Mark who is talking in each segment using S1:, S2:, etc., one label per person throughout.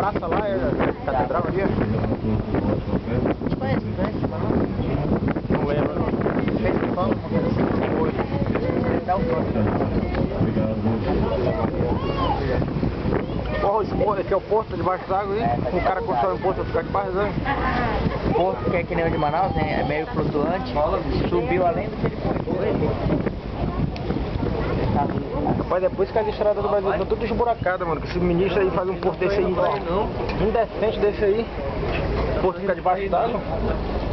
S1: praça lá, é a catedral ali.
S2: Conhece, não?
S1: Não lembro, não.
S2: Fez que fala, uma coisa assim.
S1: Foi.
S2: Dá o nome.
S1: Porra, esse é o posto debaixo d'água aí. Um cara constrói um posto pra ficar debaixo d'água.
S2: O posto que é que nem o de Manaus, né? É meio flutuante. Subiu além do que ele foi.
S1: Rapaz, depois que as estradas do Brasil estão tudo esburacada, mano. Que esse ministro aí faz um posto desse aí, indecente desse aí. O posto fica debaixo d'água.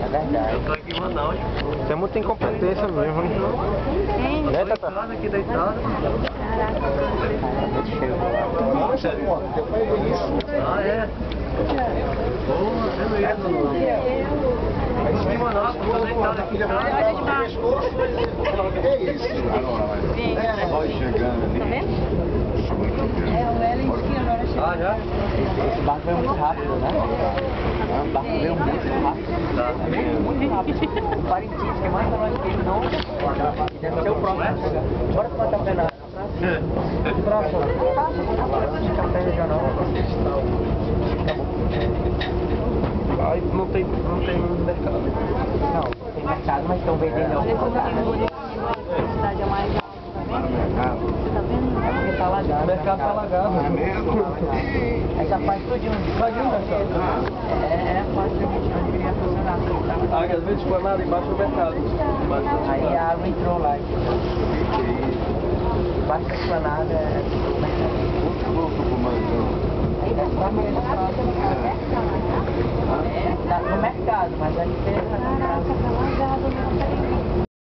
S2: É verdade.
S3: Eu tô aqui em Manaus.
S1: Isso é muita incompetência mesmo, né? Né, Tata?
S3: Aqui deitado.
S2: Muito cheio.
S3: Ah, é? Porra, vendo isso? Aqui em Manaus, tô deitado aqui.
S4: Olha de baixo. Vem, tá vendo? É, o Ellen disse que agora chegou.
S3: Ah, já?
S2: Esse barco veio muito rápido, né? O barco veio muito rápido.
S3: Tá.
S2: Muito rápido. Parintins, que é mais pra nós que ele não. Deve ser o próximo a chegar. Bora tomar café na praça. Café regional.
S1: Aí não tem mercado.
S2: Não, tem mercado, mas estão vendendo
S4: Olha
S2: alguma
S4: como
S2: coisa.
S4: tem bonito, a cidade é mais alta, tá vendo? Você tá vendo?
S2: É porque tá alagado.
S1: O mercado tá alagado.
S2: Essa parte tudinho. É a parte que a gente não queria funcionar.
S1: Ah, às vezes foi nada embaixo do mercado.
S2: Aí a água entrou lá. Embaixo da esplanada é... Aí deve estar mais no mercado, mas a empresa...
S4: Caraca, tá alagado, né?